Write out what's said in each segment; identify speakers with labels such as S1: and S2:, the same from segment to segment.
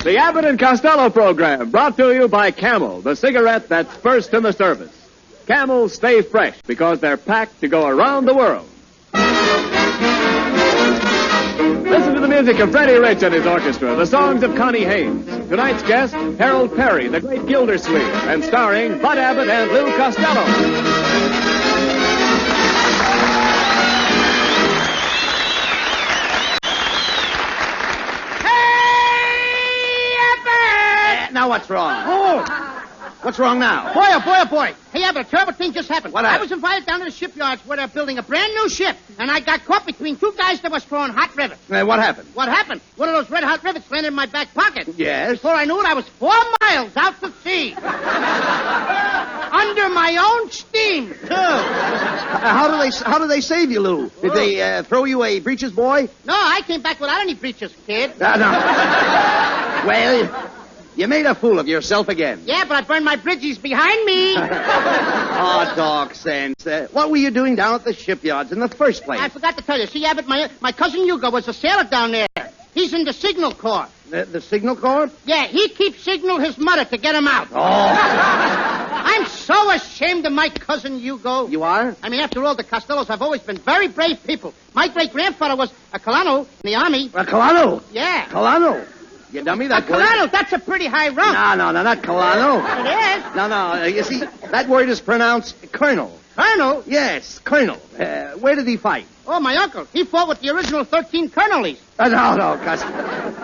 S1: The Abbot and Costello program, brought to you by Camel, the cigarette that's first in the service. Camels stay fresh because they're packed to go around the world. Listen to the music of Freddie Rich and his orchestra, the songs of Connie Haynes. Tonight's guest, Harold Peary, the great Gildersleeve, and starring Bud Abbott and Lou Costello.
S2: Now what's wrong? Oh! What's wrong now?
S3: Boy, oh boy, oh boy. Hey, Abbott, a terrible thing just happened.
S2: What happened?
S3: I was invited down to the shipyards where they're building a brand new ship, and I got caught between two guys that was throwing hot rivets.
S2: What happened?
S3: What happened? One of those red hot rivets landed in my back pocket.
S2: Yes?
S3: Before I knew it, I was 4 miles out to sea. Under my own steam, too.
S2: How do they save you, Lou? Did they throw you a breeches boy?
S3: No, I came back without any breeches, kid.
S2: No. Well, you made a fool of yourself again.
S3: Yeah, but I burned my bridges behind me.
S2: Oh, dog sense. What were you doing down at the shipyards in the first place?
S3: I forgot to tell you. See, Abbott, my cousin Hugo was a sailor down there. He's in the Signal Corps.
S2: The Signal Corps?
S3: Yeah, he keeps signal his mother to get him out.
S2: Oh.
S3: I'm so ashamed of my cousin Hugo.
S2: You are?
S3: I mean, after all, the Costellos have always been very brave people. My great-grandfather was a Colano in the Army.
S2: A Colano?
S3: Yeah.
S2: Colano? You dummy, that word?
S3: Colano, that's a pretty high rung.
S2: No, not Colano.
S3: It is.
S2: No, you see, that word is pronounced Colonel.
S3: Colonel?
S2: Yes, Colonel. Where did he fight?
S3: Oh, my uncle. He fought with the original 13 colonies.
S2: No,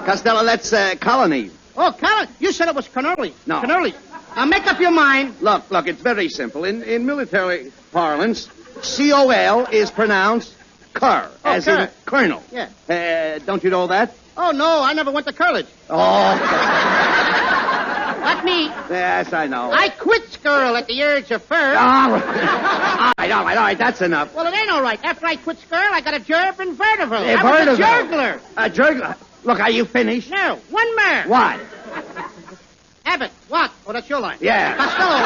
S2: Costello, that's colony.
S3: Oh, colony. You said it was colonies.
S2: No.
S3: Colonies. Now, make up your mind.
S2: Look, it's very simple. In military parlance, C-O-L is pronounced cur, as
S3: cur.
S2: in colonel.
S3: Yeah.
S2: Don't you know that?
S3: Oh, no, I never went to college.
S2: Oh.
S3: Not me.
S2: Yes, I know.
S3: I quit school at the urge of fur.
S2: All right, that's enough.
S3: Well, it ain't all right. After I quit school, I got a job in Vertival. I was
S2: Vertival.
S3: a juggler.
S2: A juggler? Look, are you finished?
S3: No, one more.
S2: What?
S3: Abbott, what? Oh, that's your line.
S2: Yeah.
S3: Costello.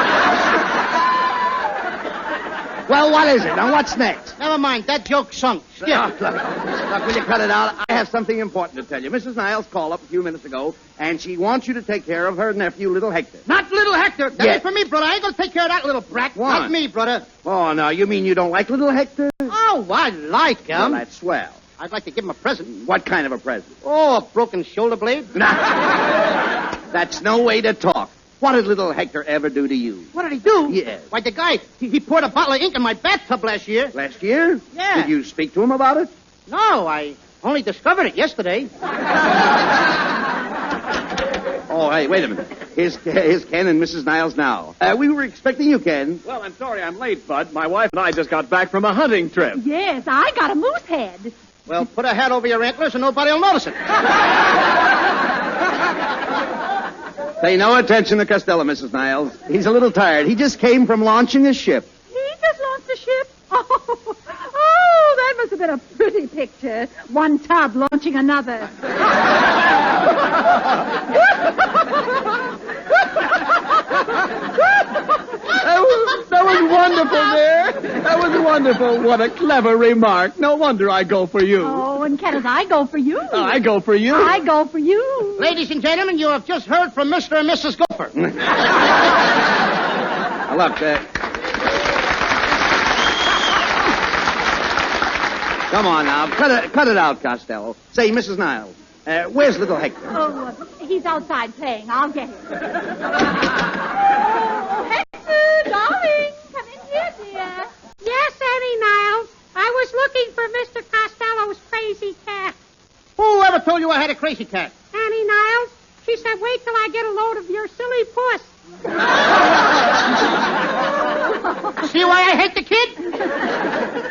S2: Well, what is it? Now, what's next?
S3: Never mind. That joke sunk. Skip.
S2: Look, will you cut it out? I have something important to tell you. Mrs. Niles called up a few minutes ago, and she wants you to take care of her nephew, little Hector.
S3: Not little Hector. That
S2: Yes.
S3: ain't for me, brother. I ain't gonna take care of that little brat.
S2: Why?
S3: Not me, brother.
S2: Oh, no, you mean you don't like little Hector?
S3: Oh, I like him.
S2: Well, that's swell.
S3: I'd like to give him a present.
S2: What kind of a present?
S3: Oh, a broken shoulder blade.
S2: That's no way to talk. What did little Hector ever do to you?
S3: What did he do?
S2: Yes.
S3: Why, the guy, he poured a bottle of ink in my bathtub last year.
S2: Last year?
S3: Yeah.
S2: Did you speak to him about it?
S3: No, I only discovered it yesterday.
S2: Oh, hey, wait a minute. Here's Ken and Mrs. Niles now. We were expecting you, Ken.
S1: Well, I'm sorry I'm late, Bud. My wife and I just got back from a hunting trip.
S4: Yes, I got a moose head.
S3: Well, put a hat over your antlers and nobody will notice it.
S2: Pay no attention to Costello, Mrs. Niles. He's a little tired. He just came from launching a ship.
S4: He just launched a ship? Oh, that must have been a pretty picture. One tub launching another.
S1: That was wonderful, dear. That was wonderful. What a clever remark. No wonder I go for you.
S4: Oh, and Kenneth, I go for you.
S1: I go for you.
S4: I go for you.
S3: Ladies and gentlemen, you have just heard from Mr. and Mrs. Gopher.
S2: Look, come on now. Cut it out, Costello. Say, Mrs. Niles, where's little Hector?
S4: Oh, he's outside playing. I'll get him. Oh, Hector, darling. Come in here, dear.
S5: Yes, Annie Niles. I was looking for Mr. Costello's crazy cat.
S3: Who ever told you I had a crazy cat?
S5: Annie Niles, she said wait till I get a load of your silly puss.
S3: See why I hate the kid?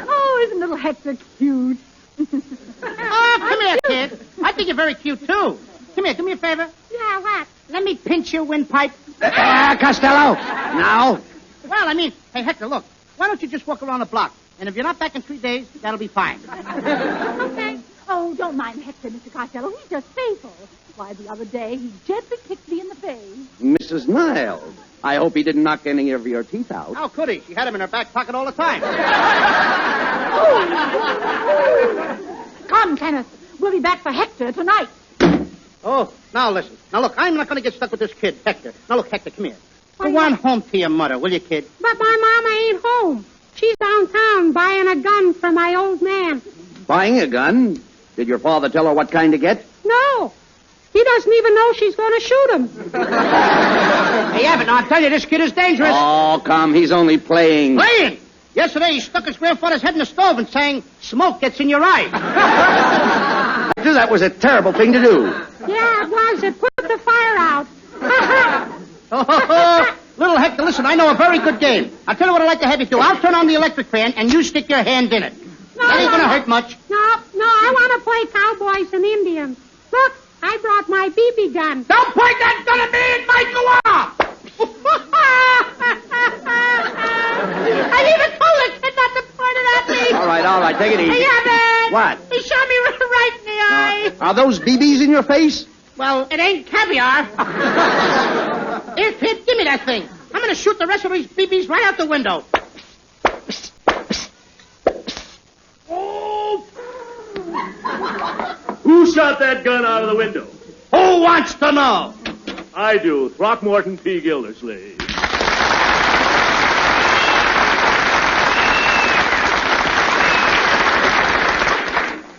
S4: Oh, isn't little Hector cute?
S3: Oh, come here, kid. I think you're very cute, too. Come here, do me a favor.
S5: Yeah, what?
S3: Let me pinch your windpipe.
S2: Costello! Now?
S3: Well, I mean, hey, Hector, look. Why don't you just walk around the block? And if you're not back in 3 days, that'll be fine.
S4: Okay. Oh, don't mind Hector, Mr. Costello. He's just playful. Why, the other day, he gently kicked me in the face.
S2: Mrs. Niles, I hope he didn't knock any of your teeth out.
S3: How could he? She had him in her back pocket all the time.
S4: Come, Kenneth. We'll be back for Hector tonight.
S3: Oh, now listen. Now, look, I'm not going to get stuck with this kid, Hector. Now, look, Hector, come here. Go on home to your mother, will you, kid?
S5: But my mama ain't home. She's downtown buying a gun for my old man.
S2: Buying a gun? Did your father tell her what kind to get?
S5: No. He doesn't even know she's going to shoot him.
S3: Hey, Abbott, now, I tell you, this kid is dangerous.
S2: Oh, come, he's only playing.
S3: Playing? Yesterday, he stuck his grandfather's head in the stove and sang, "Smoke gets in your eye."
S2: That was a terrible thing to do.
S5: Yeah, it was. It put the fire out.
S3: Little Hector, listen, I know a very good game. I'll tell you what I'd like to have you do. I'll turn on the electric fan, and you stick your hand in it.
S5: No,
S3: that ain't going to hurt much.
S5: No, I want to play cowboys and Indians. Look, I brought my BB gun.
S3: Don't point that gun at me! It might go off!
S5: I even told the kid not to point it at me.
S2: All right, take it easy.
S5: Hey, Abbott.
S2: What?
S5: He shot me right in the eye.
S2: Are those BBs in your face?
S3: Well, it ain't caviar. Here, kid, give me that thing. I'm going to shoot the rest of these BBs right out the window.
S1: Oh! Who shot that gun out of the window?
S3: Who wants to know?
S1: I do. Throckmorton P. Gildersleeve.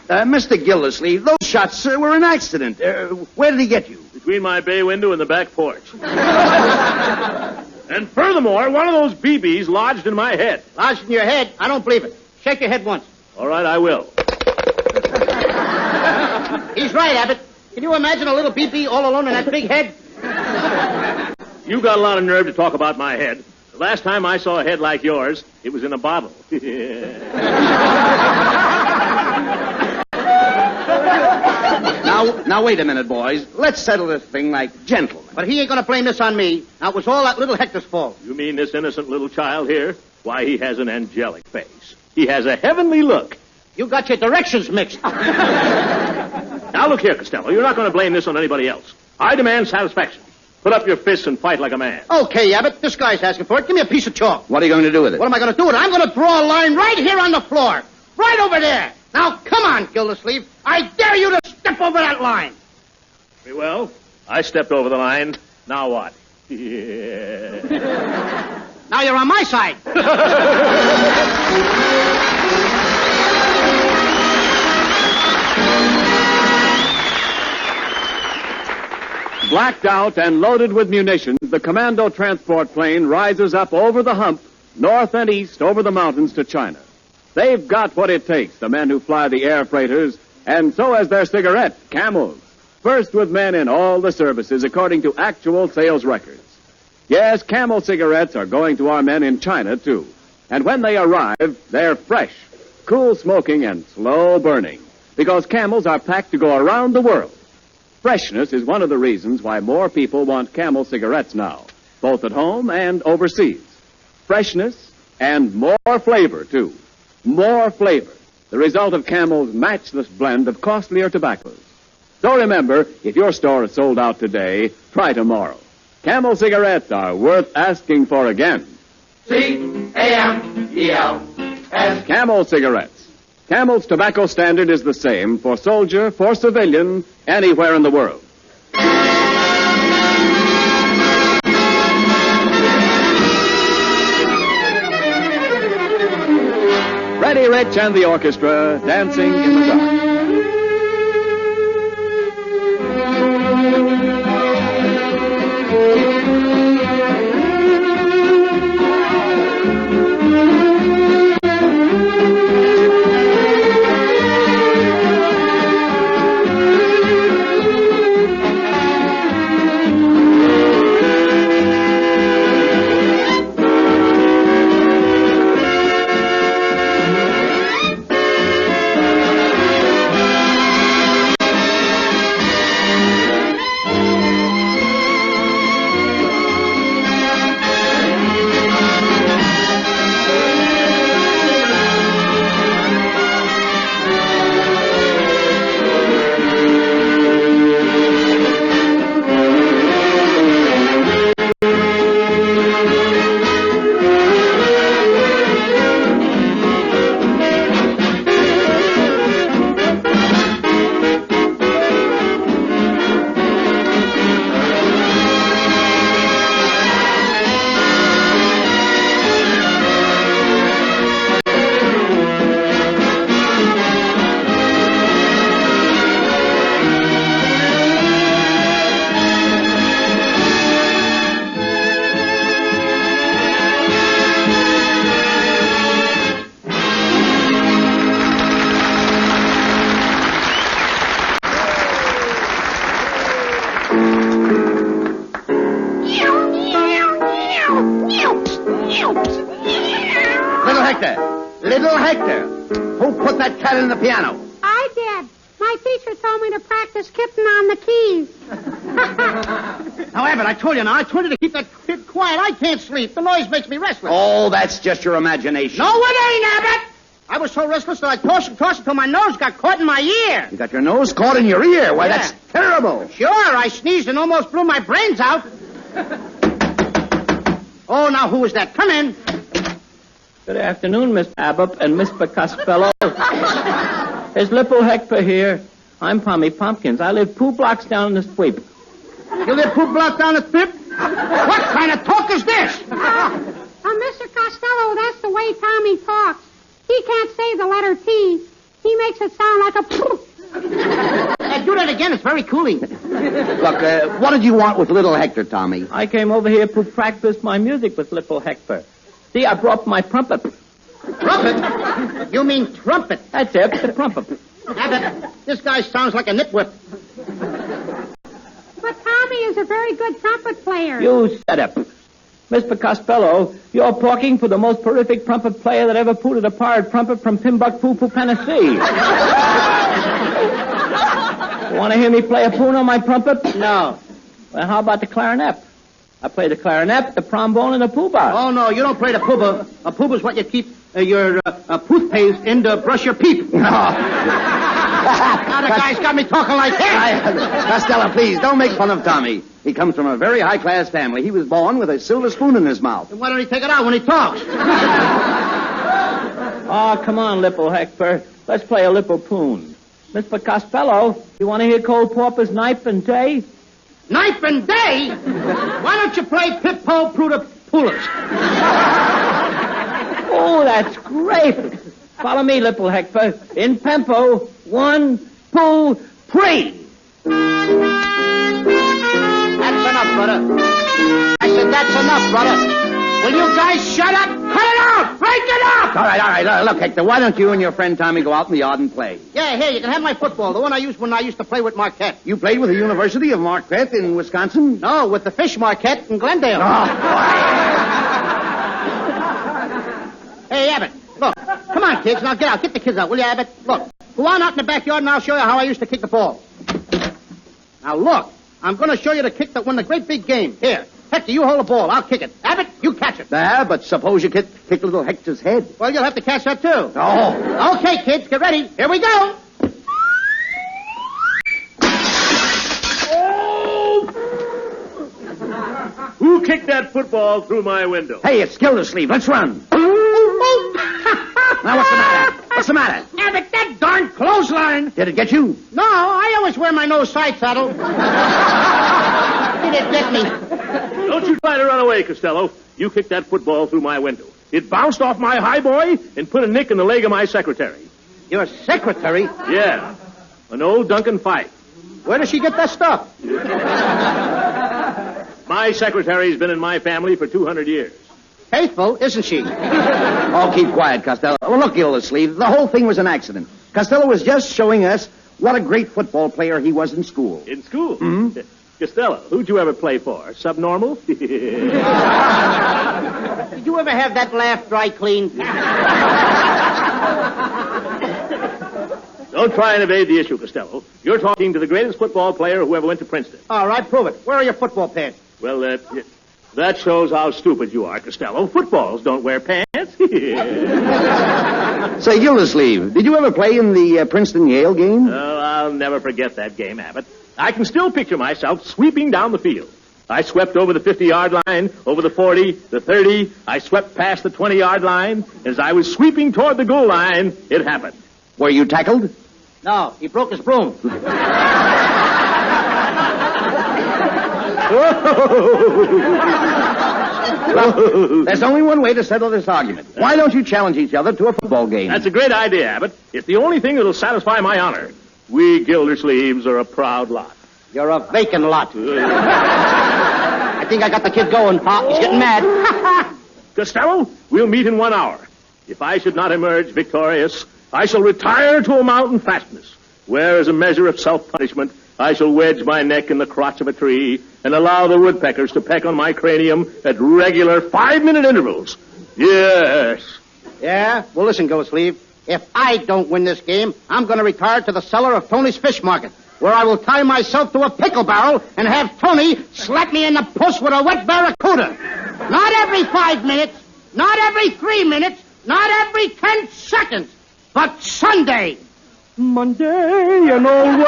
S2: Mr. Gildersleeve, those shots were an accident. Where did he get you?
S1: Between my bay window and the back porch. And furthermore, one of those BBs lodged in my head.
S3: Lodged in your head? I don't believe it. Shake your head once.
S1: All right, I will.
S3: He's right, Abbott. Can you imagine a little BB all alone in that big head?
S1: You got a lot of nerve to talk about my head. The last time I saw a head like yours, it was in a bottle.
S2: Now, wait a minute, boys. Let's settle this thing like gentlemen.
S3: But he ain't going to blame this on me. Now, it was all that little Hector's fault.
S1: You mean this innocent little child here? Why, he has an angelic face. He has a heavenly look.
S3: You got your directions mixed.
S1: Now, look here, Costello. You're not going to blame this on anybody else. I demand satisfaction. Put up your fists and fight like a man.
S3: Okay, Abbott. This guy's asking for it. Give me a piece of chalk.
S2: What are you going to do with it?
S3: What am I going to do with it? I'm going to draw a line right here on the floor. Right over there. Now, come on, Gildersleeve. I dare you to step over that line.
S1: Very well. I stepped over the line. Now what? Yeah.
S3: Now you're on my side.
S1: Blacked out and loaded with munitions, the commando transport plane rises up over the hump, north and east over the mountains to China. They've got what it takes, the men who fly the air freighters, and so has their cigarette, Camels. First with men in all the services according to actual sales records. Yes, Camel cigarettes are going to our men in China, too. And when they arrive, they're fresh, cool smoking, and slow burning. Because Camels are packed to go around the world. Freshness is one of the reasons why more people want Camel cigarettes now, both at home and overseas. Freshness and more flavor, too. More flavor. The result of Camel's matchless blend of costlier tobaccos. So remember, if your store is sold out today, try tomorrow. Camel cigarettes are worth asking for again. C-A-M-E-L-S. Camel cigarettes. Camel's tobacco standard is the same for soldier, for civilian, anywhere in the world. Freddie Rich and the orchestra dancing in the dark.
S2: Hector. Little Hector. Who put that cat in the piano?
S5: I did. My teacher told me to practice kitten on the keys.
S3: Now, Abbott, I told you to keep that kid quiet. I can't sleep. The noise makes me restless.
S2: Oh, that's just your imagination.
S3: No, it ain't, Abbott. I was so restless that I tossed until my nose got caught in my ear.
S2: You got your nose caught in your ear. Why,
S3: Yeah.
S2: that's terrible.
S3: Sure, I sneezed and almost blew my brains out. Oh, now who is that? Come in.
S6: Good afternoon, Mr. Abbot and Mr. Costello. There's Lippo Hector here. I'm Pommy Pumpkins. I live 2 blocks down the street.
S3: You live 2 blocks down the strip? What kind of talk is this?
S5: Mr. Costello, that's the way Tommy talks. He can't say the letter T. He makes it sound like a poof.
S3: Do that again. It's very cooling.
S2: Look, what did you want with little Hector, Tommy?
S6: I came over here to practice my music with Lippo Hector. See, I brought my trumpet.
S3: Trumpet? You mean trumpet?
S6: That's it, the trumpet.
S3: Abbott, this guy sounds like a nitwhip.
S5: But Tommy is a very good trumpet player.
S6: You shut up. Mr. Costello, you're talking to the most terrific trumpet player that ever pooted a pirate trumpet from Timbuktu to Tennessee. You want to hear me play a poon on my trumpet? No. Well, how about the clarinet? I play the clarinet, the trombone, and the poobah.
S3: Oh, no, you don't play the poobah. A poobah's what you keep your toothpaste in to brush your teeth. Now the guy's got me talking like that.
S2: Costello, please, don't make fun of Tommy. He comes from a very high-class family. He was born with a silver spoon in his mouth.
S3: Then why don't he take it out when he talks?
S6: Oh, come on, Lippo Hector. Let's play a Lippo poon. Mr. Costello, you want to hear Cole Porpoise Knife and Day?
S3: Night and day? Why don't you play Pip-Po Pruda Pullers?
S6: Oh, that's great. Follow me, Lippo Hector. In tempo. 1, 2, 3.
S3: That's enough, brother. I said that's enough, brother. Will you guys shut up? Cut it out! Break it up!
S2: All right. Look, Hector, why don't you and your friend Tommy go out in the yard and play?
S3: Yeah, here, you can have my football, the one I used when I used to play with Marquette.
S2: You played with the University of Marquette in Wisconsin?
S3: No, with the Fish Marquette in Glendale.
S2: Oh,
S3: Hey, Abbott, look. Come on, kids. Now get out. Get the kids out, will you, Abbott? Look, go on out in the backyard and I'll show you how I used to kick the ball. Now, look. I'm going to show you the kick that won the great big game. Here. Hector, you hold the ball. I'll kick it. Abbott, you catch it.
S2: but suppose you kick little Hector's head.
S3: Well, you'll have to catch that, too.
S2: Oh.
S3: Okay, kids, get ready. Here we go.
S1: Who kicked that football through my window?
S2: Hey, it's Gildersleeve. Let's run. Now, what's the matter? What's the matter?
S3: Abbott, that darn clothesline.
S2: Did it get you?
S3: No, I always wear my nose side saddle. Did it get me?
S1: Don't you try to run away, Costello. You kicked that football through my window. It bounced off my high boy and put a nick in the leg of my secretary.
S3: Your secretary?
S1: Yeah, an old Duncan Fife.
S3: Where does she get that stuff?
S1: My secretary's been in my family for 200 years.
S3: Faithful, isn't she?
S2: Oh, keep quiet, Costello. Well, look, Gildersleeve, the whole thing was an accident. Costello was just showing us what a great football player he was in school.
S1: In school?
S2: Mm-hmm.
S1: Costello, who'd you ever play for? Subnormal?
S3: Did you ever have that laugh dry clean?
S1: Don't try and evade the issue, Costello. You're talking to the greatest football player who ever went to Princeton.
S3: All right, prove it. Where are your football pants?
S1: Well, that shows how stupid you are, Costello. Footballs don't wear pants.
S2: Say, Gildersleeve, did you ever play in the Princeton-Yale game?
S1: Oh, I'll never forget that game, Abbott. I can still picture myself sweeping down the field. I swept over the 50-yard line, over the 40, the 30. I swept past the 20-yard line. As I was sweeping toward the goal line, it happened.
S2: Were you tackled?
S3: No, he broke his broom.
S2: Well, there's only one way to settle this argument. Why don't you challenge each other to a football game?
S1: That's a great idea, Abbott. It's the only thing that'll satisfy my honor. We Gildersleeves are a proud lot.
S3: You're a vacant lot. I think I got the kid going, Pop. He's getting mad.
S1: Costello, we'll meet in 1 hour. If I should not emerge victorious, I shall retire to a mountain fastness, where, as a measure of self-punishment, I shall wedge my neck in the crotch of a tree and allow the woodpeckers to peck on my cranium at regular 5-minute intervals. Yes.
S3: Yeah? Well, listen, Gildersleeve. If I don't win this game, I'm going to retire to the cellar of Tony's Fish Market, where I will tie myself to a pickle barrel and have Tony slap me in the puss with a wet barracuda. Not every 5 minutes, not every 3 minutes, not every 10 seconds, but Sunday. Monday and always.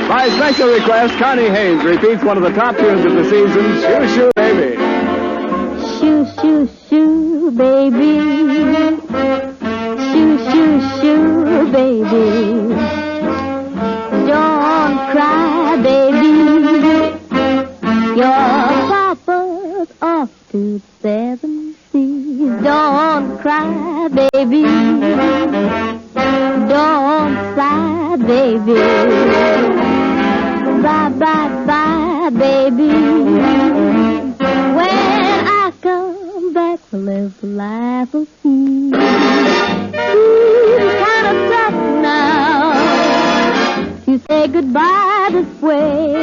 S1: By special request, Connie Haynes repeats one of the top tunes of the season, Shoo Shoo Baby.
S4: Shoo, shoo, shoo, baby. Shoo, shoo, shoo, baby. Don't cry, baby. Your papa's off to the 7 seas. Don't cry, baby. Don't sigh, baby. Bye, bye, bye, baby. When I come back, we'll live the life of me. It's kind of tough now to say goodbye this way.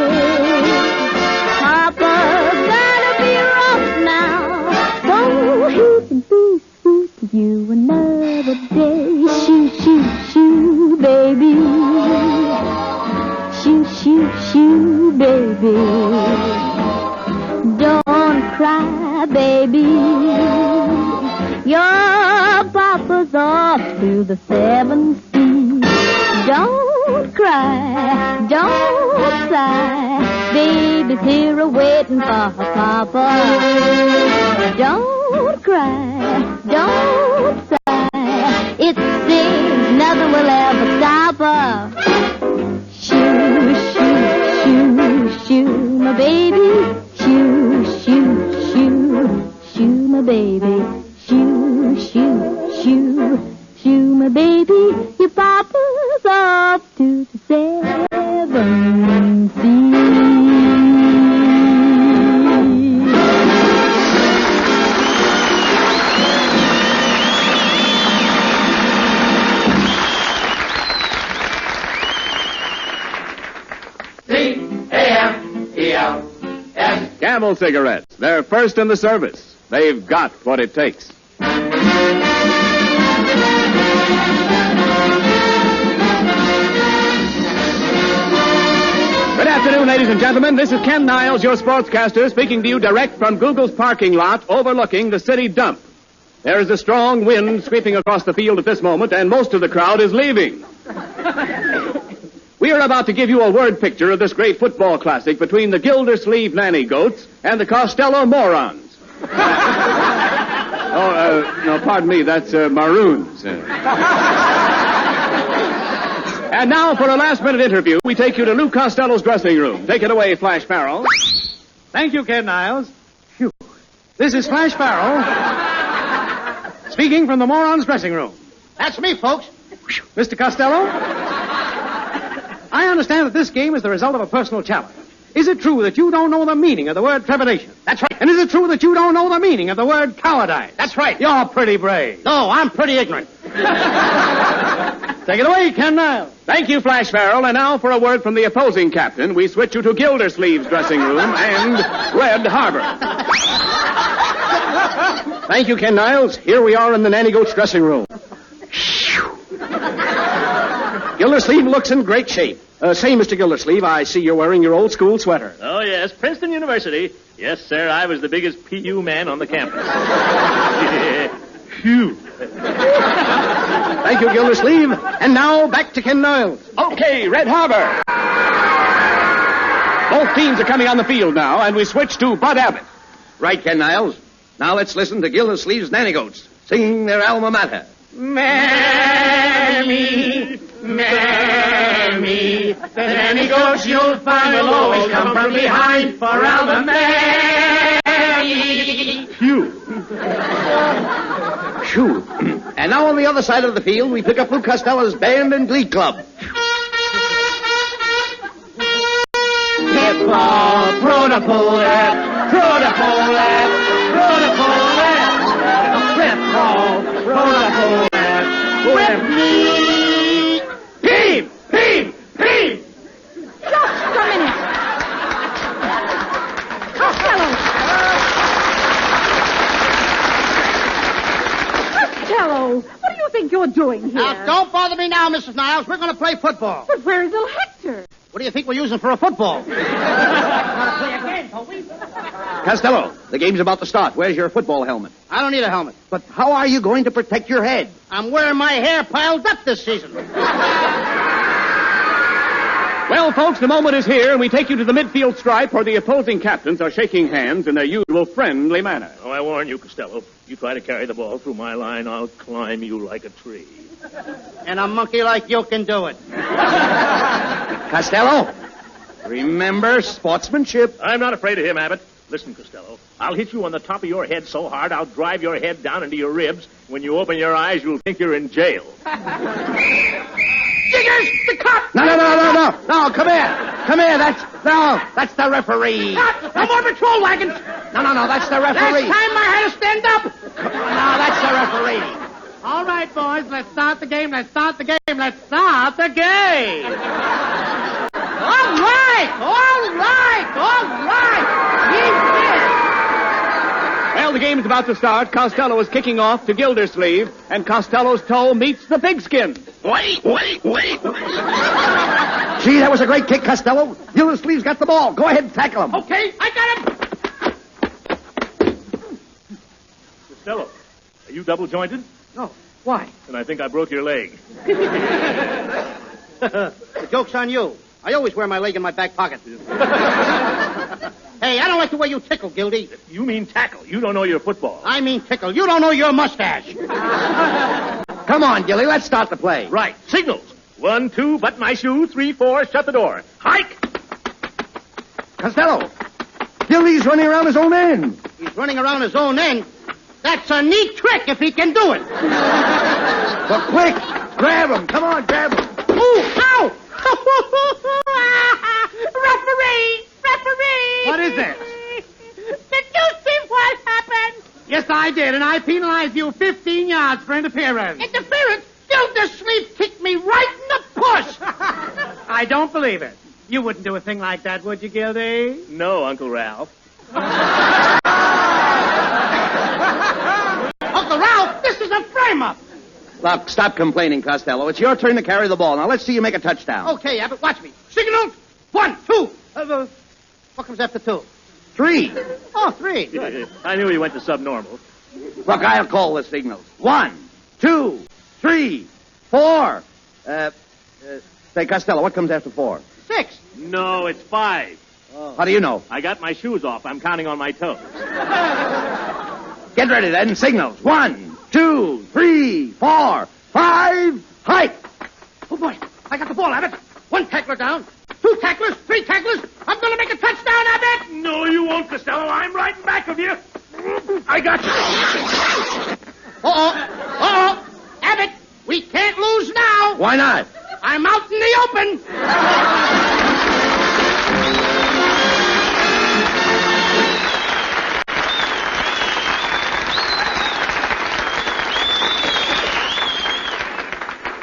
S4: Papa's gotta be rough now, so he can be sweet to you another day. Shoo, shoo, shoo, baby. Shoo, shoo, shoo, baby. Don't cry, baby. Your papa's off to the 7 seas. Don't cry, don't sigh. Baby's here a-waiting for her papa. Don't cry, don't sigh. It seems nothing will ever stop her. Shoo, shoo, shoo, shoo, my baby. Shoo, shoo, shoo, shoo, my baby. Shoo, shoo, shoo, shoo, my baby. Your papa's off to the 7 seas.
S1: C-A-M-E-L-S. Camel cigarettes. They're first in the service. They've got what it takes. Good afternoon, ladies and gentlemen. This is Ken Niles, your sportscaster, speaking to you direct from Google's parking lot overlooking the city dump. There is a strong wind sweeping across the field at this moment, and most of the crowd is leaving. We are about to give you a word picture of this great football classic between the Gildersleeve Nanny Goats and the Costello Morons. No, pardon me, that's Maroons. And now, for a last-minute interview, we take you to Lou Costello's dressing room. Take it away, Flash Farrell.
S7: Thank you, Ken Niles. Phew. This is Flash Farrell, speaking from the Morons' dressing room.
S3: That's me, folks.
S7: Mr. Costello, I understand that this game is the result of a personal challenge. Is it true that you don't know the meaning of the word trepidation?
S3: That's right.
S7: And is it true that you don't know the meaning of the word cowardice?
S3: That's right.
S7: You're pretty brave.
S3: No, I'm pretty ignorant.
S7: Take it away, Ken Niles.
S1: Thank you, Flash Farrell. And now, for a word from the opposing captain, we switch you to Gildersleeve's dressing room and Red Harbor.
S3: Thank you, Ken Niles. Here we are in the Nanny Goat's dressing room. Gildersleeve looks in great shape. Say, Mr. Gildersleeve, I see you're wearing your old school sweater.
S8: Oh, yes, Princeton University. Yes, sir, I was the biggest PU man on the campus. Phew.
S3: Thank you, Gildersleeve. And now, back to Ken Niles.
S1: Okay, Red Harbor. Both teams are coming on the field now, and we switch to Bud Abbott.
S2: Right, Ken Niles. Now let's listen to Gildersleeve's Nanny Goats singing their alma mater.
S6: Mammy, Mammy, the nanny goats you'll find will always come from behind for Alma Mammy.
S2: Phew. Phew. And now on the other side of the field, we pick up Lou Costello's band and glee club.
S6: Hip-hop, protopole, protopole, protopole, hip-hop, protopole, with me. Peep, peep, peep.
S4: Just a minute.
S5: you're doing here?
S3: Now, don't bother me now, Mrs. Niles. We're going to play football.
S5: But where is little Hector?
S3: What do you think we're using for a football?
S2: Costello, the game's about to start. Where's your football helmet?
S3: I don't need a helmet.
S2: But how are you going to protect your head?
S3: I'm wearing my hair piled up this season.
S1: Well, folks, the moment is here, and we take you to the midfield stripe where the opposing captains are shaking hands in their usual friendly manner.
S8: Oh, I warn you, Costello. You try to carry the ball through my line, I'll climb you like a tree.
S3: And a monkey like you can do it.
S2: Costello, remember sportsmanship.
S8: I'm not afraid of him, Abbott. Listen, Costello, I'll hit you on the top of your head so hard I'll drive your head down into your ribs. When you open your eyes, you'll think you're in jail.
S3: Jiggers, the cop!
S2: No, come here. That's the referee.
S3: Cop! No more patrol wagons!
S2: No, that's the referee.
S3: Last time I had to stand up!
S2: Come on now, that's the referee.
S3: All right, boys, let's start the game. All right!
S1: Well, the game's about to start. Costello is kicking off to Gildersleeve, and Costello's toe meets the pigskin.
S2: Wait. Gee, that was a great kick, Costello. Gildersleeve's got the ball. Go ahead and tackle him.
S3: Okay, I got him!
S8: Costello, are you double-jointed?
S3: No, why?
S8: Then I think I broke your leg.
S3: The joke's on you. I always wear my leg in my back pocket. Hey, I don't like the way you tickle, Gildy.
S8: You mean tackle. You don't know your football.
S3: I mean tickle. You don't know your mustache.
S2: Come on, Gilly, let's start the play.
S8: Right. Signals. 1, 2, button my shoe. 3, 4, shut the door. Hike!
S2: Costello, Gilly's running around his own end.
S3: He's running around his own end. That's a neat trick if he can do it.
S2: But quick, grab him. Come on, grab him.
S3: Ooh, ow! Referee!
S7: What is it?
S5: Did you see what happened?
S7: Yes, I did, and I penalized you 15 yards for interference.
S3: Interference? Gildersleeve kicked me right in the push.
S7: I don't believe it. You wouldn't do a thing like that, would you, Gildy?
S8: No, Uncle Ralph.
S3: Uncle Ralph, this is a frame-up.
S2: Look, stop complaining, Costello. It's your turn to carry the ball. Now, let's see you make a touchdown.
S3: Okay, Abbott, watch me. Signal. 1, 2. What comes after 2?
S2: 3.
S3: Oh, 3. Good.
S8: I knew he went to subnormal.
S2: Look, I'll call the signals. 1, 2, 3, 4. Say, Costello, what comes after 4?
S3: 6.
S8: No, it's 5.
S2: How do you know?
S8: I got my shoes off. I'm counting on my toes.
S2: Get ready, then. Signals. 1, 2, 3, 4, 5. Hike!
S3: Oh, boy. I got the ball, Abbott. 1 tackler down. 2 tacklers. 3 tacklers. I'm going to make a touchdown, Abbott.
S8: No, you won't, Costello. I'm right in back of you. I got you.
S3: Uh-oh. Abbott, we can't lose now.
S2: Why not?
S3: I'm out in the open.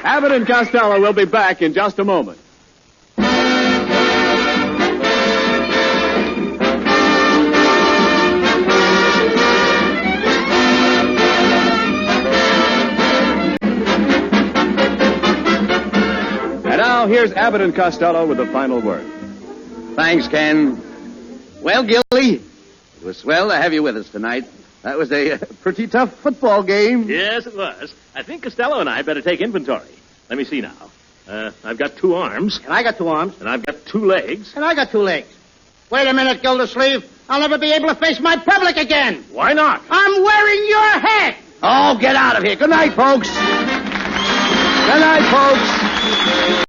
S1: Abbott and Costello will be back in just a moment. And now, here's Abbott and Costello with the final word.
S2: Thanks, Ken. Well, Gilly, it was swell to have you with us tonight. That was a pretty tough football game.
S8: Yes, it was. I think Costello and I better take inventory. Let me see now. I've got 2 arms.
S3: And I got 2 arms.
S8: And I've got 2 legs.
S3: And I got 2 legs. Wait a minute, Gildersleeve. I'll never be able to face my public again.
S8: Why not?
S3: I'm wearing your head.
S2: Oh, get out of here. Good night, folks. Good night, folks.